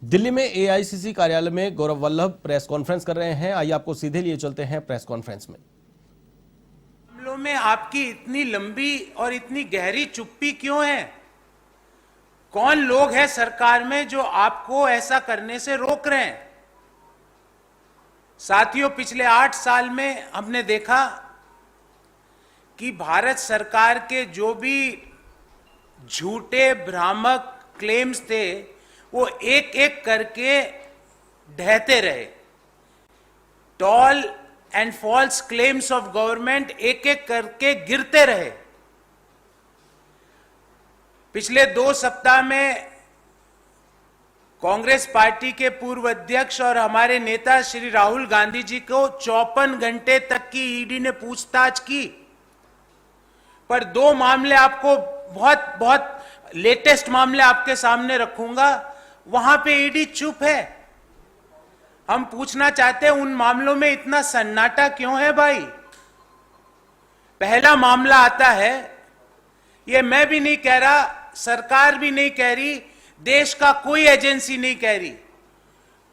दिल्ली में एआईसीसी कार्यालय में गौरव वल्लभ प्रेस कॉन्फ्रेंस कर रहे हैं। आइए आपको सीधे लिए चलते हैं प्रेस कॉन्फ्रेंस में। मामलों में आपकी इतनी लंबी और इतनी गहरी चुप्पी क्यों है? कौन लोग हैं सरकार में जो आपको ऐसा करने से रोक रहे हैं? साथियों, पिछले 8 साल में हमने देखा कि भारत सरकार के जो भी झूठे भ्रामक क्लेम्स थे वो एक एक करके ढहते रहे। Tall and false claims of government एक एक करके गिरते रहे। पिछले 2 सप्ताह में कांग्रेस पार्टी के पूर्व अध्यक्ष और हमारे नेता श्री राहुल गांधी जी को 54 घंटे तक की ईडी ने पूछताछ की, पर 2 मामले आपको बहुत लेटेस्ट मामले आपके सामने रखूंगा, वहां पे ईडी चुप है। हम पूछना चाहते हैं उन मामलों में इतना सन्नाटा क्यों है भाई? पहला मामला आता है, ये मैं भी नहीं कह रहा, सरकार भी नहीं कह रही, देश का कोई एजेंसी नहीं कह रही,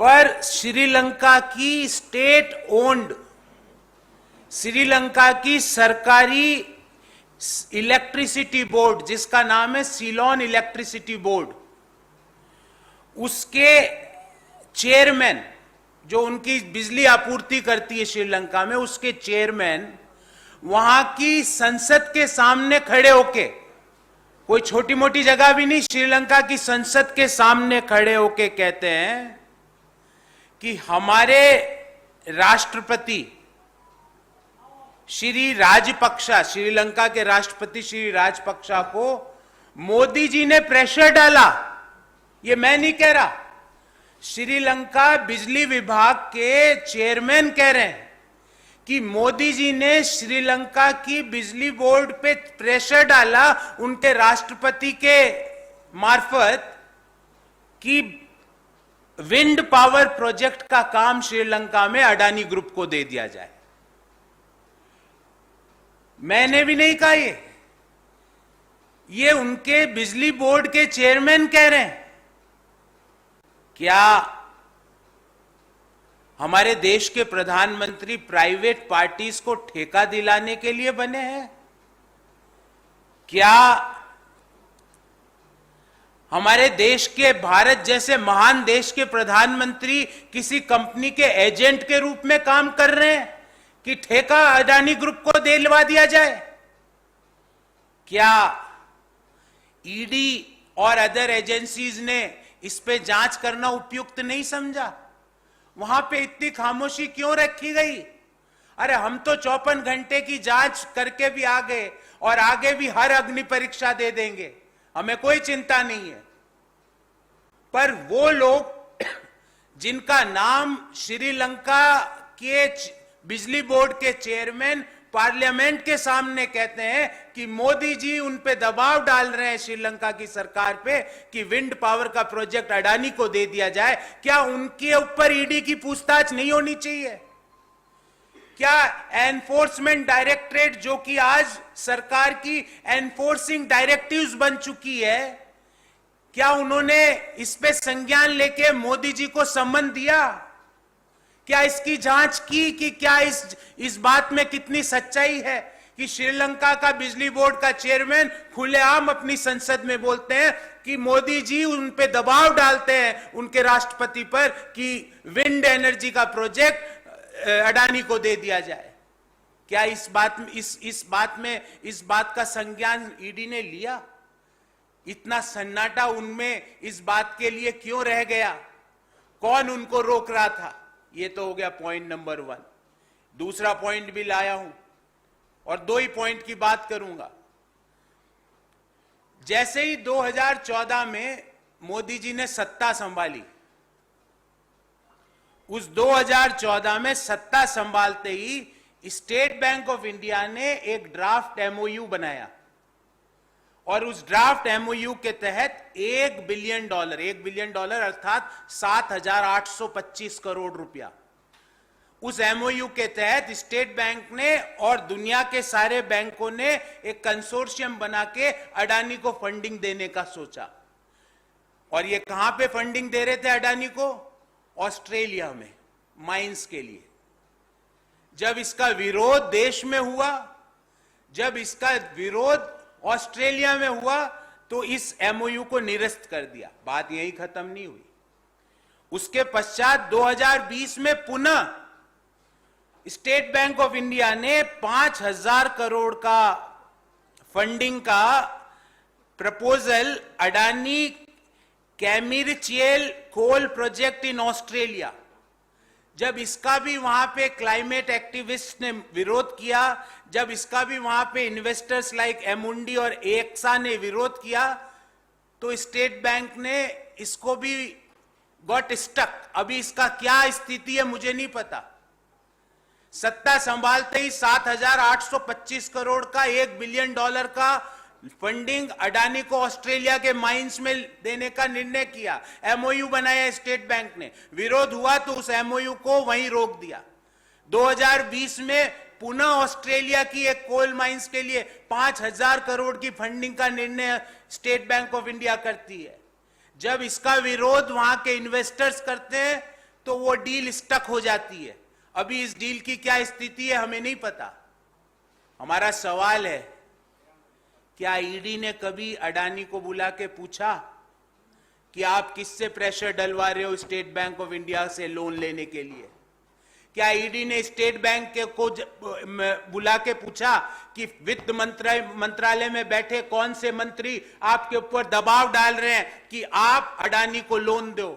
पर श्रीलंका की स्टेट ओन्ड, श्रीलंका की सरकारी इलेक्ट्रिसिटी बोर्ड जिसका नाम है सीलोन इलेक्ट्रिसिटी बोर्ड, उसके चेयरमैन जो उनकी बिजली आपूर्ति करती है श्रीलंका में, उसके चेयरमैन वहां की संसद के सामने खड़े होके, कोई छोटी मोटी जगह भी नहीं, श्रीलंका की संसद के सामने खड़े होके कहते हैं कि हमारे राष्ट्रपति श्री राजपक्षा, श्रीलंका के राष्ट्रपति श्री राजपक्षा को मोदी जी ने प्रेशर डाला। ये मैं नहीं कह रहा, श्रीलंका बिजली विभाग के चेयरमैन कह रहे हैं कि मोदी जी ने श्रीलंका की बिजली बोर्ड पे प्रेशर डाला उनके राष्ट्रपति के मार्फत कि विंड पावर प्रोजेक्ट का काम श्रीलंका में अडानी ग्रुप को दे दिया जाए। मैंने भी नहीं कहा ये उनके बिजली बोर्ड के चेयरमैन कह रहे हैं। क्या हमारे देश के प्रधानमंत्री प्राइवेट पार्टीज को ठेका दिलाने के लिए बने हैं? क्या हमारे देश के, भारत जैसे महान देश के प्रधानमंत्री किसी कंपनी के एजेंट के रूप में काम कर रहे हैं कि ठेका अडानी ग्रुप को दिलवा दिया जाए? क्या ईडी और अदर एजेंसीज ने इस पे जांच करना उपयुक्त नहीं समझा? वहां पे इतनी खामोशी क्यों रखी गई? अरे हम तो 54 घंटे की जांच करके भी आ गए और आगे भी हर अग्नि परीक्षा दे देंगे, हमें कोई चिंता नहीं है। पर वो लोग जिनका नाम श्रीलंका के बिजली बोर्ड के चेयरमैन पार्लियामेंट के सामने कहते हैं कि मोदी जी उन पे दबाव डाल रहे हैं श्रीलंका की सरकार पे कि विंड पावर का प्रोजेक्ट अडानी को दे दिया जाए, क्या उनके ऊपर ईडी की पूछताछ नहीं होनी चाहिए? क्या एनफोर्समेंट डायरेक्टरेट, जो कि आज सरकार की एनफोर्सिंग डायरेक्टिव्स बन चुकी है, क्या उन्होंने इस पे संज्ञान लेके मोदी जी को सम्मन दिया? क्या इसकी जांच की कि क्या इस बात में कितनी सच्चाई है कि श्रीलंका का बिजली बोर्ड का चेयरमैन खुलेआम अपनी संसद में बोलते हैं कि मोदी जी उन पे दबाव डालते हैं उनके राष्ट्रपति पर कि विंड एनर्जी का प्रोजेक्ट अडानी को दे दिया जाए? क्या इस बात का संज्ञान ईडी ने लिया? इतना सन्नाटा उनमें इस बात के लिए क्यों रह गया? कौन उनको रोक रहा था? ये तो हो गया पॉइंट नंबर 1। दूसरा पॉइंट भी लाया हूं और 2 ही पॉइंट की बात करूंगा। जैसे ही 2014 में मोदी जी ने सत्ता संभाली, उस 2014 में सत्ता संभालते ही स्टेट बैंक ऑफ इंडिया ने एक ड्राफ्ट एमओयू बनाया और उस ड्राफ्ट एमओयू के तहत $1 बिलियन अर्थात 7,825 करोड़ रुपया, उस एमओयू के तहत स्टेट बैंक ने और दुनिया के सारे बैंकों ने एक कंसोर्शियम बना के अडानी को फंडिंग देने का सोचा। और ये कहां पे फंडिंग दे रहे थे अडानी को? ऑस्ट्रेलिया में माइंस के लिए। जब इसका विरोध देश में हुआ, जब इसका विरोध ऑस्ट्रेलिया में हुआ, तो इस एमओयू को निरस्त कर दिया। बात यही खत्म नहीं हुई। उसके पश्चात 2020 में पुनः स्टेट बैंक ऑफ इंडिया ने 5,000 करोड़ का फंडिंग का proposal Adani Carmichael coal project in Australia, जब इसका भी वहां पे क्लाइमेट एक्टिविस्ट ने विरोध किया, जब इसका भी वहां पे इन्वेस्टर्स लाइक एमुंडी और एक्सा ने विरोध किया, तो स्टेट बैंक ने इसको भी गॉट स्टक। अभी इसका क्या स्थिति है मुझे नहीं पता। सत्ता संभालते ही 7,825 करोड़ का $1 बिलियन का फंडिंग अडानी को ऑस्ट्रेलिया के माइंस में देने का निर्णय किया। एमओयू बनाया स्टेट बैंक ने, विरोध हुआ तो उस एमओयू को वहीं रोक दिया। 2020 में पुनः ऑस्ट्रेलिया की एक कोल माइंस के लिए 5,000 करोड़ की फंडिंग का निर्णय स्टेट बैंक ऑफ इंडिया करती है। जब इसका विरोध वहां के इन्वेस्टर्स करते हैं तो वो डील स्टक हो जाती है। अभी इस डील की क्या स्थिति है हमें नहीं पता। हमारा सवाल है, क्या ईडी ने कभी अडानी को बुला के पूछा कि आप किससे प्रेशर डलवा रहे हो स्टेट बैंक ऑफ इंडिया से लोन लेने के लिए? क्या ईडी ने स्टेट बैंक को बुला के पूछा कि वित्त मंत्रालय में बैठे कौन से मंत्री आपके ऊपर दबाव डाल रहे हैं कि आप अडानी को लोन दो?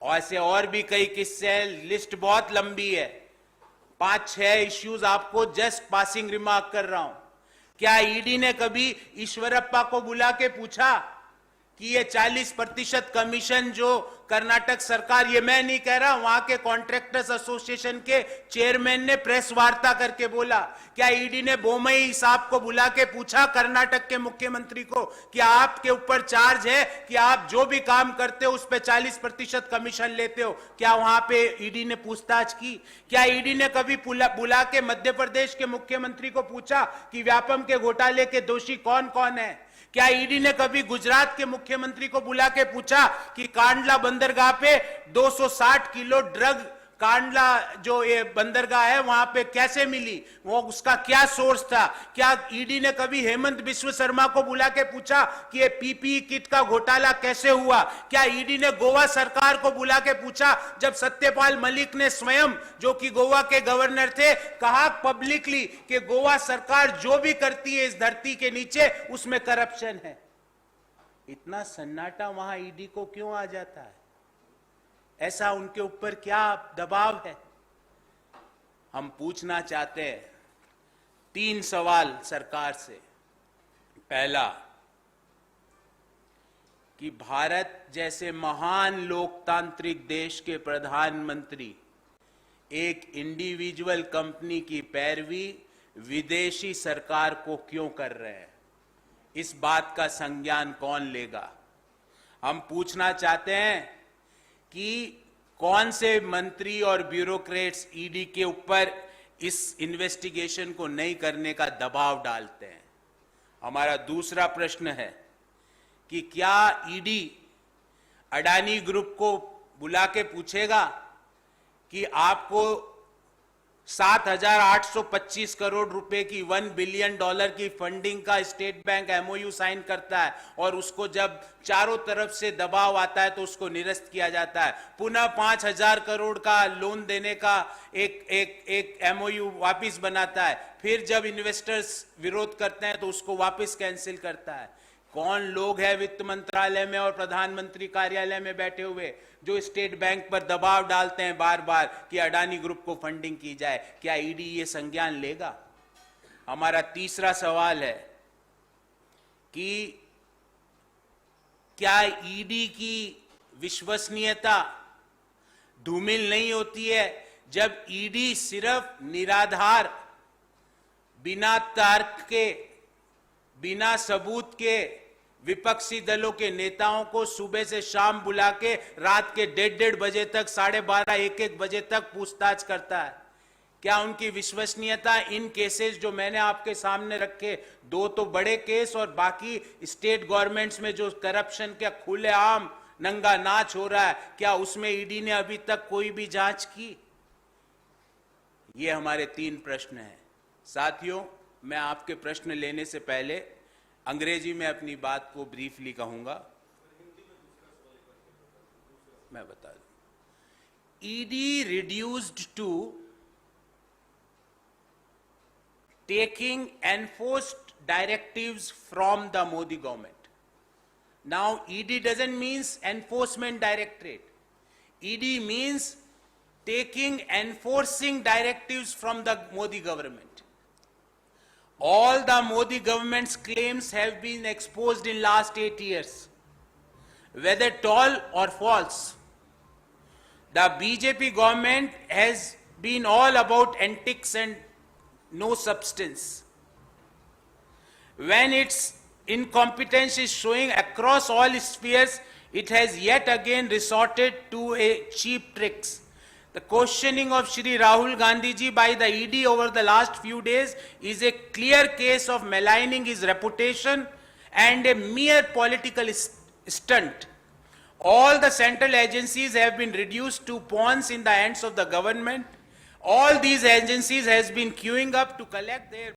और ऐसे और भी कई किस्से हैं, लिस्ट बहुत लंबी है। 5-6 इश्यूज आपको जस्ट पासिंग रिमार्क कर रहा हूं। क्या ईडी ने कभी ईश्वरप्पा को बुला के पूछा कि ये 40% कमीशन जो कर्नाटक सरकार, ये मैं नहीं कह रहा, वहां के कॉन्ट्रैक्टर्स एसोसिएशन के चेयरमैन ने प्रेस वार्ता करके बोला, क्या ईडी ने बोमई साहब को बुला के पूछा, कर्नाटक के मुख्यमंत्री को, कि आपके ऊपर चार्ज है कि आप जो भी काम करते हो उस पे 40% कमीशन लेते हो? क्या वहां पे ईडी ने पूछताछ की? क्या ईडी ने कभी बुला के मध्य प्रदेश के मुख्यमंत्री को पूछा कि व्यापम के घोटाले के दोषी कौन कौन है? क्या ईडी ने कभी गुजरात के मुख्यमंत्री को बुला के पूछा कि कांडला बंदरगाह पे 260 किलो ड्रग, कांडला जो ये बंदरगाह है वहां पे कैसे मिली, वो उसका क्या सोर्स था? क्या ईडी ने कभी हेमंत बिस्व शर्मा को बुला के पूछा कि ये पीपीई किट का घोटाला कैसे हुआ? क्या ईडी ने गोवा सरकार को बुला के पूछा, जब सत्यपाल मलिक ने स्वयं, जो कि गोवा के गवर्नर थे, कहा पब्लिकली कि गोवा सरकार जो भी करती है इस धरती के नीचे उसमें करप्शन है? इतना सन्नाटा वहां ईडी को क्यों आ जाता है? ऐसा उनके ऊपर क्या दबाव है? हम पूछना चाहते हैं 3 सवाल सरकार से। पहला, कि भारत जैसे महान लोकतांत्रिक देश के प्रधानमंत्री एक इंडिविजुअल कंपनी की पैरवी विदेशी सरकार को क्यों कर रहे हैं? इस बात का संज्ञान कौन लेगा? हम पूछना चाहते हैं कि कौन से मंत्री और ब्यूरोक्रेट्स ईडी के ऊपर इस इन्वेस्टिगेशन को नहीं करने का दबाव डालते हैं। हमारा दूसरा प्रश्न है कि क्या ईडी अडानी ग्रुप को बुला के पूछेगा कि आपको 7,825 करोड़ रुपए की $1 बिलियन की फंडिंग का स्टेट बैंक एमओयू साइन करता है और उसको जब चारों तरफ से दबाव आता है तो उसको निरस्त किया जाता है, पुनः 5,000 करोड़ का लोन देने का एक एमओयू वापस बनाता है, फिर जब इन्वेस्टर्स विरोध करते हैं तो उसको वापस कैंसिल करता है? कौन लोग हैं वित्त मंत्रालय में और प्रधानमंत्री कार्यालय में बैठे हुए जो स्टेट बैंक पर दबाव डालते हैं बार बार कि अडानी ग्रुप को फंडिंग की जाए? क्या ईडी ये संज्ञान लेगा? हमारा तीसरा सवाल है कि क्या ईडी की विश्वसनीयता धूमिल नहीं होती है जब ईडी सिर्फ निराधार, बिना तर्क के, बिना सबूत के विपक्षी दलों के नेताओं को सुबह से शाम बुला के रात के 1:30 बजे तक, 12:30, 1-1 बजे तक पूछताछ करता है? क्या उनकी विश्वसनीयता इन केसेस जो मैंने आपके सामने रखे, 2 तो बड़े केस और बाकी स्टेट गवर्नमेंट्स में जो करप्शन का खुलेआम नंगा नाच हो रहा है, क्या उसमें ईडी ने अभी तक कोई भी जांच की? ये हमारे 3 प्रश्न हैं। साथियों, मैं आपके प्रश्न लेने से पहले अंग्रेजी में अपनी बात को ब्रीफली कहूंगा। मैं बता दूं, ED reduced to taking enforced directives from the Modi government. Now, ED doesn't mean enforcement directorate. ED means enforcing directives from the Modi government. All the Modi government's claims have been exposed in last 8 years, whether tall or false. The BJP government has been all about antics and no substance. When its incompetence is showing across all spheres, it has yet again resorted to a cheap tricks. The questioning of Shri Rahul Gandhi ji by the ED over the last few days is a clear case of maligning his reputation and a mere political stunt. All the central agencies have been reduced to pawns in the hands of the government. All these agencies has been queuing up to collect their